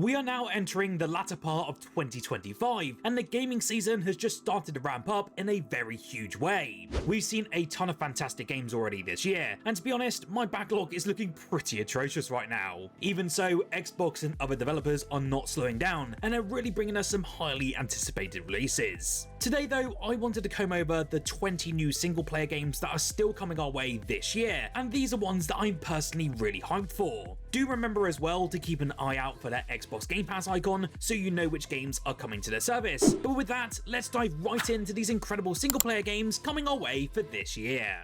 We are now entering the latter part of 2025, and the gaming season has just started to ramp up in a very huge way. We've seen a ton of fantastic games already this year, and to be honest, my backlog is looking pretty atrocious right now. Even so, Xbox and other developers are not slowing down, and are really bringing us some highly anticipated releases. Today though, I wanted to comb over the 20 new single player games that are still coming our way this year, and these are ones that I'm personally really hyped for. Do remember as well to keep an eye out for that Xbox Game Pass icon so you know which games are coming to the service. But with that, let's dive right into these incredible single player games coming our way for this year.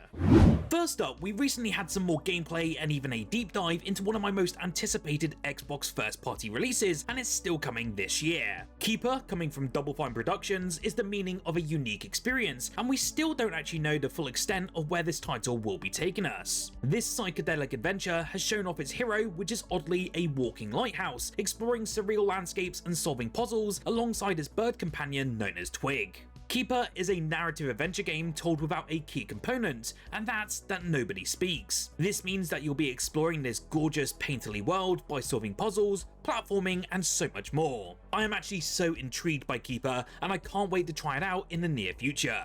First up, we recently had some more gameplay and even a deep dive into one of my most anticipated Xbox first-party releases, and it's still coming this year. Keeper, coming from Double Fine Productions, is the meaning of a unique experience, and we still don't actually know the full extent of where this title will be taking us. This psychedelic adventure has shown off its hero, which is oddly a walking lighthouse, exploring surreal landscapes and solving puzzles alongside his bird companion known as Twig. Keeper is a narrative adventure game told without a key component, and that's that nobody speaks. This means that you'll be exploring this gorgeous painterly world by solving puzzles, platforming, and so much more. I am actually so intrigued by Keeper, and I can't wait to try it out in the near future.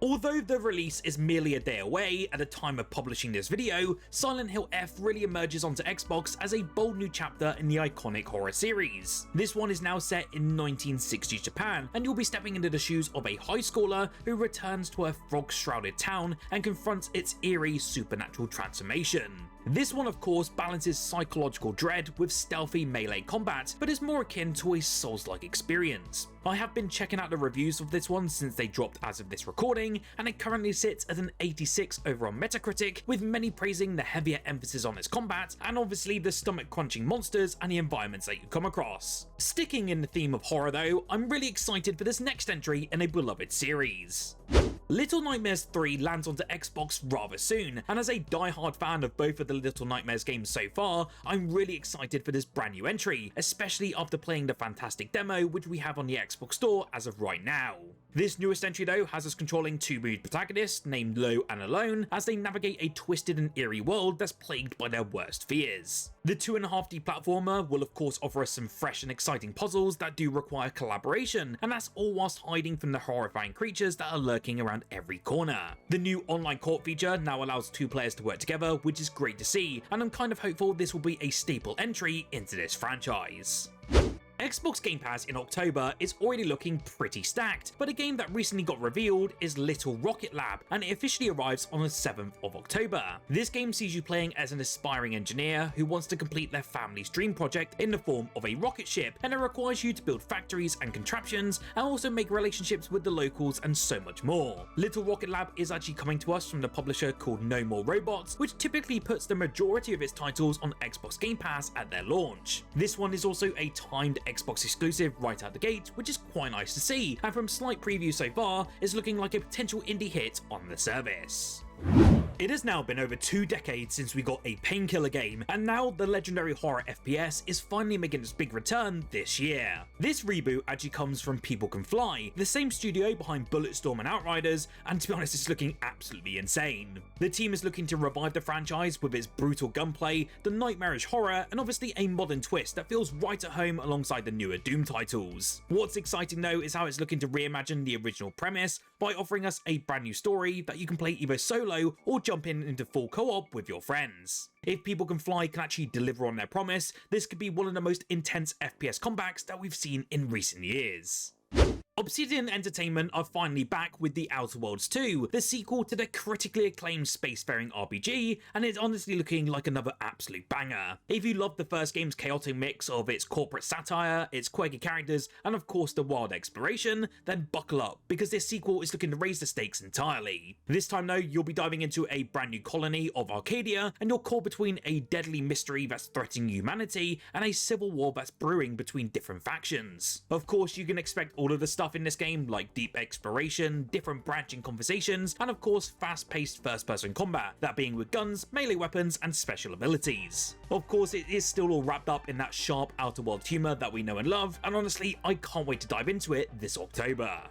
Although the release is merely a day away at the time of publishing this video, Silent Hill F really emerges onto Xbox as a bold new chapter in the iconic horror series. This one is now set in 1960s Japan, and you'll be stepping into the shoes of a high schooler who returns to a frog-shrouded town and confronts its eerie supernatural transformation. This one of course balances psychological dread with stealthy melee combat, but is more akin to a Souls-like experience. I have been checking out the reviews of this one since they dropped as of this recording, and it currently sits at an 86 over on Metacritic, with many praising the heavier emphasis on its combat, and obviously the stomach-crunching monsters and the environments that you come across. Sticking in the theme of horror though, I'm really excited for this next entry in a beloved series. Little Nightmares 3 lands onto Xbox rather soon, and as a die-hard fan of both of the Little Nightmares games so far, I'm really excited for this brand new entry, especially after playing the fantastic demo which we have on the Xbox store as of right now. This newest entry though has us controlling two mood protagonists named Low and Alone as they navigate a twisted and eerie world that's plagued by their worst fears. The 2.5D platformer will of course offer us some fresh and exciting puzzles that do require collaboration, and that's all whilst hiding from the horrifying creatures that are lurking around every corner. The new online co-op feature now allows two players to work together, which is great to see, and I'm kind of hopeful this will be a staple entry into this franchise. Xbox Game Pass in October is already looking pretty stacked, but a game that recently got revealed is Little Rocket Lab, and it officially arrives on the 7th of October. This game sees you playing as an aspiring engineer who wants to complete their family's dream project in the form of a rocket ship, and it requires you to build factories and contraptions, and also make relationships with the locals and so much more. Little Rocket Lab is actually coming to us from the publisher called No More Robots, which typically puts the majority of its titles on Xbox Game Pass at their launch. This one is also a timed Xbox exclusive right out the gate, which is quite nice to see, and from slight preview so far, is looking like a potential indie hit on the service. It has now been over 2 decades since we got a Painkiller game, and now the legendary horror FPS is finally making its big return this year. This reboot actually comes from People Can Fly, the same studio behind Bulletstorm and Outriders, and to be honest it's looking absolutely insane. The team is looking to revive the franchise with its brutal gunplay, the nightmarish horror, and obviously a modern twist that feels right at home alongside the newer Doom titles. What's exciting though is how it's looking to reimagine the original premise by offering us a brand new story that you can play either solo or jump into full co-op with your friends. If People Can Fly can actually deliver on their promise, this could be one of the most intense FPS combats that we've seen in recent years. Obsidian Entertainment are finally back with The Outer Worlds 2, the sequel to the critically acclaimed spacefaring RPG, and it's honestly looking like another absolute banger. If you loved the first game's chaotic mix of its corporate satire, its quirky characters, and of course the wild exploration, then buckle up, because this sequel is looking to raise the stakes entirely. This time though, you'll be diving into a brand new colony of Arcadia, and you're caught between a deadly mystery that's threatening humanity, and a civil war that's brewing between different factions. Of course, you can expect all of the stuff in this game, like deep exploration, different branching conversations, and of course fast-paced first-person combat, that being with guns, melee weapons, and special abilities. Of course, it is still all wrapped up in that sharp Outer Worlds humour that we know and love, and honestly, I can't wait to dive into it this October.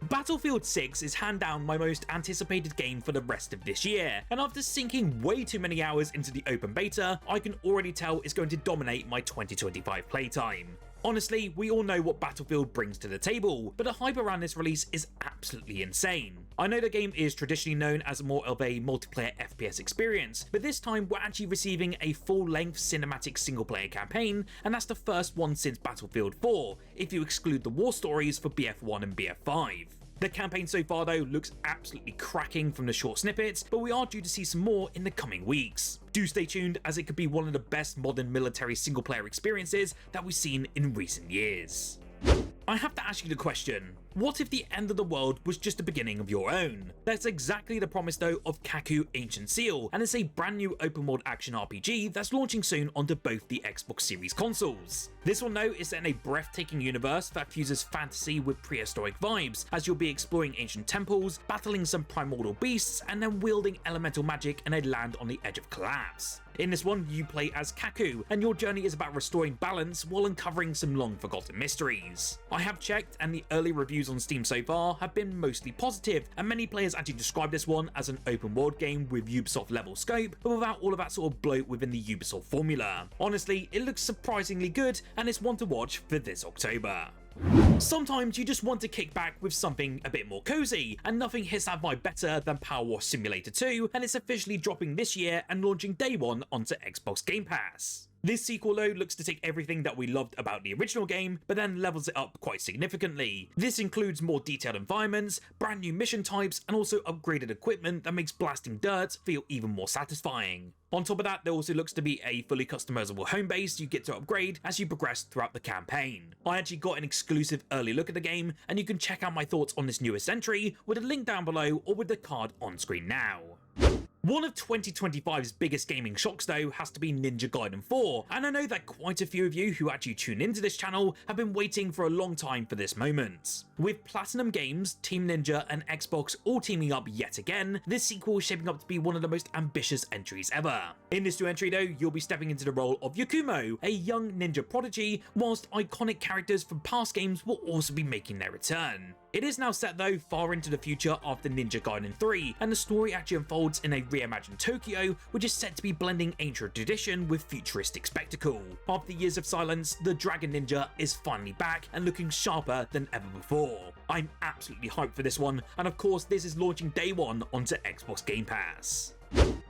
Battlefield 6 is hand down my most anticipated game for the rest of this year, and after sinking way too many hours into the open beta, I can already tell it's going to dominate my 2025 playtime. Honestly, we all know what Battlefield brings to the table, but the hype around this release is absolutely insane. I know the game is traditionally known as more of a multiplayer FPS experience, but this time we're actually receiving a full-length cinematic single-player campaign, and that's the first one since Battlefield 4, if you exclude the war stories for BF1 and BF5. The campaign so far though looks absolutely cracking from the short snippets, but we are due to see some more in the coming weeks. Do stay tuned, as it could be one of the best modern military single player experiences that we've seen in recent years. I have to ask you the question, what if the end of the world was just the beginning of your own? That's exactly the promise though of KAKU Ancient Seal, and it's a brand new open world action RPG that's launching soon onto both the Xbox Series consoles. This one though is set in a breathtaking universe that fuses fantasy with prehistoric vibes, as you'll be exploring ancient temples, battling some primordial beasts, and then wielding elemental magic in a land on the edge of collapse. In this one, you play as KAKU, and your journey is about restoring balance while uncovering some long-forgotten mysteries. I have checked, and the early reviews on Steam so far have been mostly positive, and many players actually describe this one as an open-world game with Ubisoft-level scope, but without all of that sort of bloat within the Ubisoft formula. Honestly, it looks surprisingly good, and it's one to watch for this October. Sometimes you just want to kick back with something a bit more cozy, and nothing hits that vibe better than Powerwash Simulator 2, and it's officially dropping this year and launching day one onto Xbox Game Pass. This sequel though looks to take everything that we loved about the original game, but then levels it up quite significantly. This includes more detailed environments, brand new mission types, and also upgraded equipment that makes blasting dirt feel even more satisfying. On top of that, there also looks to be a fully customizable home base you get to upgrade as you progress throughout the campaign. I actually got an exclusive early look at the game, and you can check out my thoughts on this newest entry with a link down below or with the card on screen now. One of 2025's biggest gaming shocks though has to be Ninja Gaiden 4, and I know that quite a few of you who actually tune into this channel have been waiting for a long time for this moment. With Platinum Games, Team Ninja and Xbox all teaming up yet again, this sequel is shaping up to be one of the most ambitious entries ever. In this new entry though, you'll be stepping into the role of Yakumo, a young ninja prodigy, whilst iconic characters from past games will also be making their return. It is now set though far into the future after Ninja Gaiden 3, and the story actually unfolds in a reimagined Tokyo, which is set to be blending ancient tradition with futuristic spectacle. After years of silence, the Dragon Ninja is finally back and looking sharper than ever before. I'm absolutely hyped for this one, and of course this is launching day one onto Xbox Game Pass.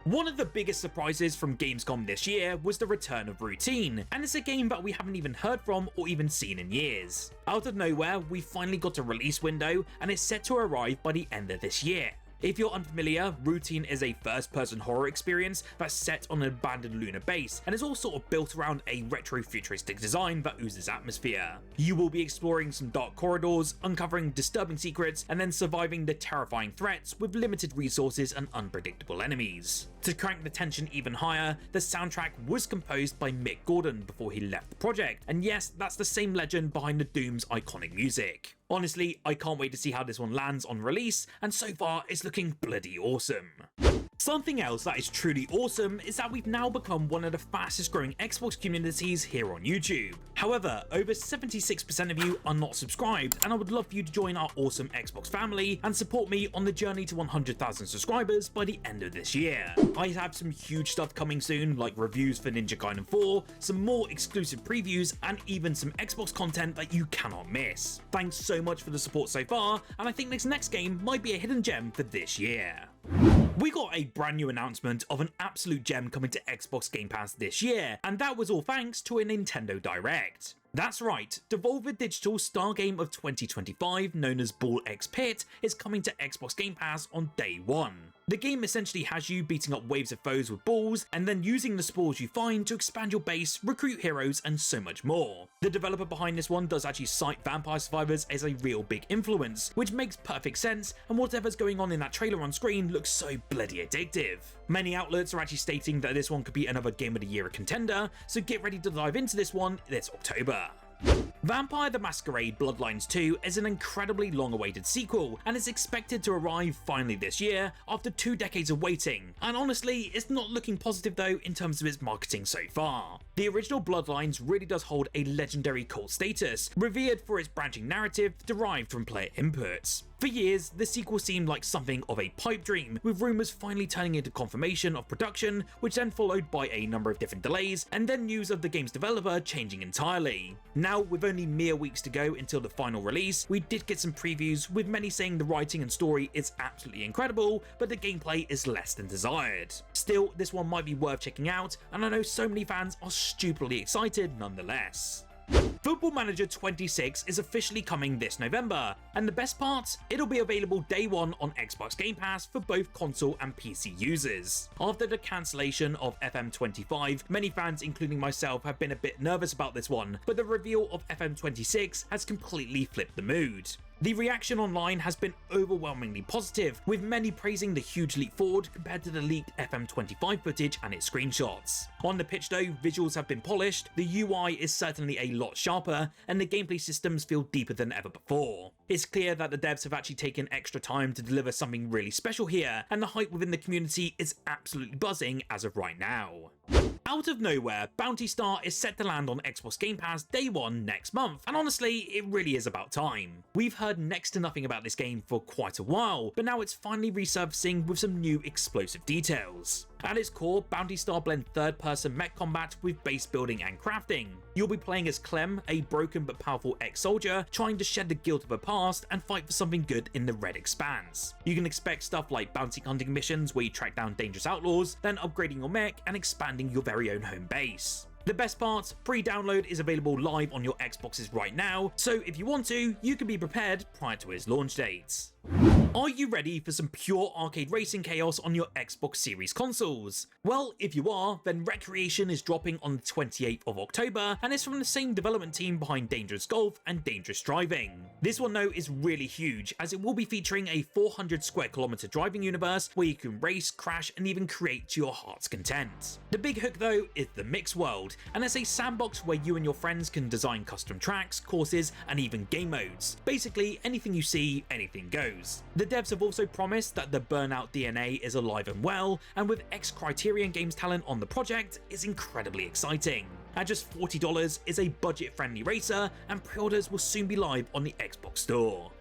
One of the biggest surprises from Gamescom this year was the return of Routine, and it's a game that we haven't even heard from or even seen in years. Out of nowhere, we finally got a release window, and it's set to arrive by the end of this year. If you're unfamiliar, Routine is a first-person horror experience that's set on an abandoned lunar base, and is all sort of built around a retro-futuristic design that oozes atmosphere. You will be exploring some dark corridors, uncovering disturbing secrets, and then surviving the terrifying threats with limited resources and unpredictable enemies. To crank the tension even higher, the soundtrack was composed by Mick Gordon before he left the project, and yes, that's the same legend behind the Doom's iconic music. Honestly, I can't wait to see how this one lands on release, and so far it's looking bloody awesome. Something else that is truly awesome is that we've now become one of the fastest growing Xbox communities here on YouTube. However, over 76% of you are not subscribed, and I would love for you to join our awesome Xbox family and support me on the journey to 100,000 subscribers by the end of this year. I have some huge stuff coming soon, like reviews for Ninja Gaiden 4, some more exclusive previews, and even some Xbox content that you cannot miss. Thanks so much for the support so far, and I think this next game might be a hidden gem for this year. We got a brand new announcement of an absolute gem coming to Xbox Game Pass this year, and that was all thanks to a Nintendo Direct. That's right, Devolver Digital's star game of 2025, known as Ball X Pit, is coming to Xbox Game Pass on day one. The game essentially has you beating up waves of foes with balls, and then using the spores you find to expand your base, recruit heroes, and so much more. The developer behind this one does actually cite Vampire Survivors as a real big influence, which makes perfect sense, and whatever's going on in that trailer on screen looks so bloody addictive. Many outlets are actually stating that this one could be another Game of the Year contender, so get ready to dive into this one this October. Vampire the Masquerade Bloodlines 2 is an incredibly long-awaited sequel and is expected to arrive finally this year after 2 decades of waiting, and honestly it's not looking positive though in terms of its marketing so far. The original Bloodlines really does hold a legendary cult status, revered for its branching narrative derived from player inputs. For years, the sequel seemed like something of a pipe dream, with rumours finally turning into confirmation of production, which then followed by a number of different delays, and then news of the game's developer changing entirely. Now, with only mere weeks to go until the final release, we did get some previews, with many saying the writing and story is absolutely incredible, but the gameplay is less than desired. Still, this one might be worth checking out, and I know so many fans are stupidly excited nonetheless. Football Manager 26 is officially coming this November, and the best part? It'll be available day one on Xbox Game Pass for both console and PC users. After the cancellation of FM25, many fans including myself have been a bit nervous about this one, but the reveal of FM26 has completely flipped the mood. The reaction online has been overwhelmingly positive, with many praising the huge leap forward compared to the leaked FM25 footage and its screenshots. On the pitch though, visuals have been polished, the UI is certainly a lot sharper, and the gameplay systems feel deeper than ever before. It's clear that the devs have actually taken extra time to deliver something really special here, and the hype within the community is absolutely buzzing as of right now. Out of nowhere, Bounty Star is set to land on Xbox Game Pass day one next month, and honestly, it really is about time. We've heard next to nothing about this game for quite a while, but now it's finally resurfacing with some new explosive details. At its core, Bounty Star blends third-person mech combat with base building and crafting. You'll be playing as Clem, a broken but powerful ex-soldier, trying to shed the guilt of her past and fight for something good in the Red Expanse. You can expect stuff like bounty hunting missions where you track down dangerous outlaws, then upgrading your mech and expanding your very own home base. The best part, pre-download is available live on your Xboxes right now, so if you want to, you can be prepared prior to its launch date. Are you ready for some pure arcade racing chaos on your Xbox Series consoles? Well, if you are, then Wreckreation is dropping on the 28th of October, and it's from the same development team behind Dangerous Golf and Dangerous Driving. This one though is really huge, as it will be featuring a 400 square kilometer driving universe where you can race, crash, and even create to your heart's content. The big hook though is the Mix World, and it's a sandbox where you and your friends can design custom tracks, courses, and even game modes. Basically, anything you see, anything goes. The devs have also promised that the Burnout DNA is alive and well, and with ex-Criterion Games talent on the project, it's incredibly exciting. At just $40, it's a budget-friendly racer, and pre-orders will soon be live on the Xbox Store.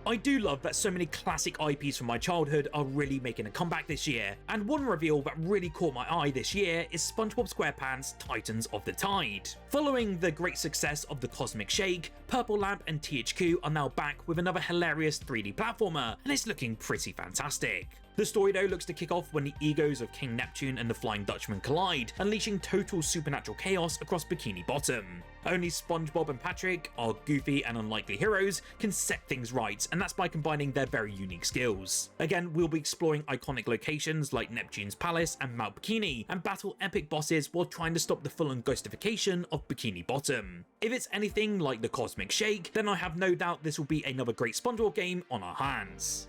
I do love that so many classic IPs from my childhood are really making a comeback this year, and one reveal that really caught my eye this year is SpongeBob SquarePants' Titans of the Tide. Following the great success of the Cosmic Shake, Purple Lamp and THQ are now back with another hilarious 3D platformer, and it's looking pretty fantastic. The story though looks to kick off when the egos of King Neptune and the Flying Dutchman collide, unleashing total supernatural chaos across Bikini Bottom. Only SpongeBob and Patrick, our goofy and unlikely heroes, can set things right, and that's by combining their very unique skills. Again, we'll be exploring iconic locations like Neptune's Palace and Mount Bikini, and battle epic bosses while trying to stop the full-on ghostification of Bikini Bottom. If it's anything like the Cosmic Shake, then I have no doubt this will be another great SpongeBob game on our hands.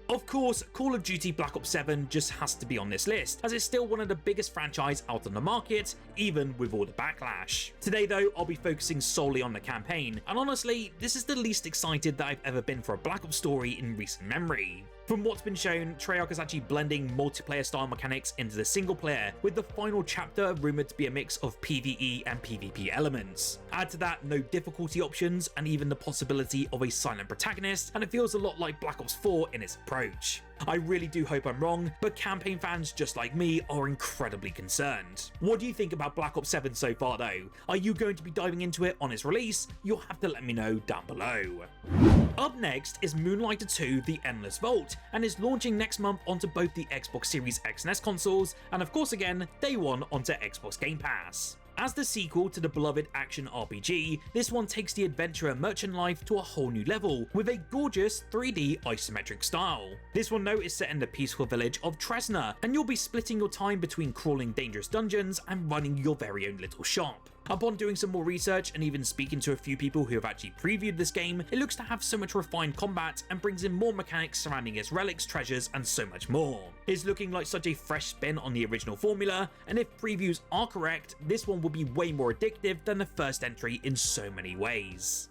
Of course, Call of Duty Black Ops 7 just has to be on this list, as it's still one of the biggest franchises out on the market, even with all the backlash. Today though, I'll be focusing solely on the campaign, and honestly, this is the least excited that I've ever been for a Black Ops story in recent memory. From what's been shown, Treyarch is actually blending multiplayer style mechanics into the single player, with the final chapter rumoured to be a mix of PvE and PvP elements. Add to that no difficulty options and even the possibility of a silent protagonist, and it feels a lot like Black Ops 4 in its approach. I really do hope I'm wrong, but campaign fans just like me are incredibly concerned. What do you think about Black Ops 7 so far though? Are you going to be diving into it on its release? You'll have to let me know down below. Up next is Moonlighter 2 The Endless Vault, and is launching next month onto both the Xbox Series X and S consoles, and of course again, day one onto Xbox Game Pass. As the sequel to the beloved action RPG, this one takes the adventurer merchant life to a whole new level, with a gorgeous 3D isometric style. This one though is set in the peaceful village of Tresna, and you'll be splitting your time between crawling dangerous dungeons and running your very own little shop. Upon doing some more research and even speaking to a few people who have actually previewed this game, it looks to have so much refined combat and brings in more mechanics surrounding its relics, treasures, and so much more. It's looking like such a fresh spin on the original formula, and if previews are correct, this one will be way more addictive than the first entry in so many ways.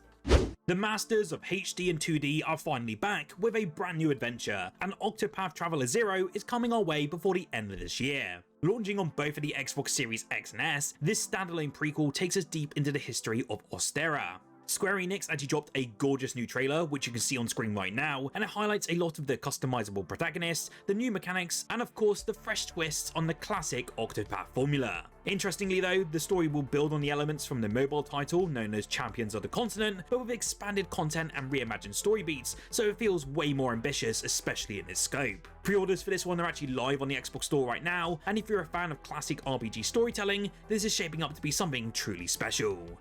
The masters of HD and 2D are finally back with a brand new adventure, and Octopath Traveler 0 is coming our way before the end of this year. Launching on both of the Xbox Series X and S, this standalone prequel takes us deep into the history of Ostera. Square Enix actually dropped a gorgeous new trailer, which you can see on screen right now, and it highlights a lot of the customizable protagonists, the new mechanics, and of course the fresh twists on the classic Octopath formula. Interestingly though, the story will build on the elements from the mobile title known as Champions of the Continent, but with expanded content and reimagined story beats, so it feels way more ambitious, especially in its scope. Pre-orders for this one are actually live on the Xbox store right now, and if you're a fan of classic RPG storytelling, this is shaping up to be something truly special.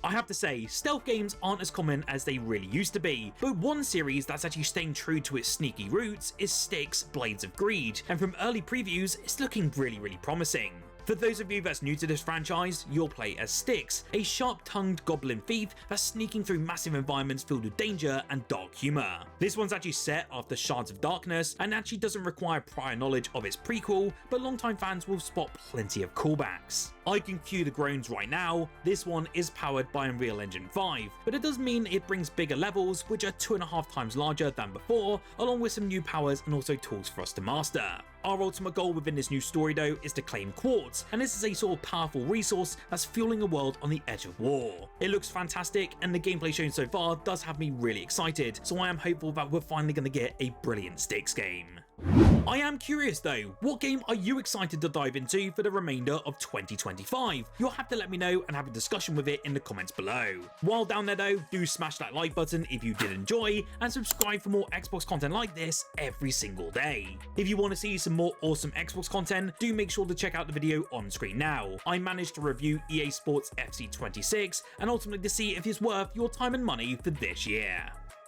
I have to say, stealth games aren't as common as they really used to be, but one series that's actually staying true to its sneaky roots is Styx Blades of Greed, and from early previews, it's looking really promising. For those of you that's new to this franchise, you'll play as Styx, a sharp-tongued goblin thief that's sneaking through massive environments filled with danger and dark humour. This one's actually set after Shards of Darkness and actually doesn't require prior knowledge of its prequel, but longtime fans will spot plenty of callbacks. I can cue the groans right now, this one is powered by Unreal Engine 5, but it does mean it brings bigger levels, which are 2.5 times larger than before, along with some new powers and also tools for us to master. Our ultimate goal within this new story though is to claim quartz, and this is a sort of powerful resource that's fueling a world on the edge of war. It looks fantastic, and the gameplay shown so far does have me really excited, so I am hopeful that we're finally going to get a brilliant Styx game. I am curious though, what game are you excited to dive into for the remainder of 2025? You'll have to let me know and have a discussion with it in the comments below. While down there though, do smash that like button if you did enjoy, and subscribe for more Xbox content like this every single day. If you want to see some more awesome Xbox content, do make sure to check out the video on screen now. I managed to review EA Sports FC 26 and ultimately to see if it's worth your time and money for this year.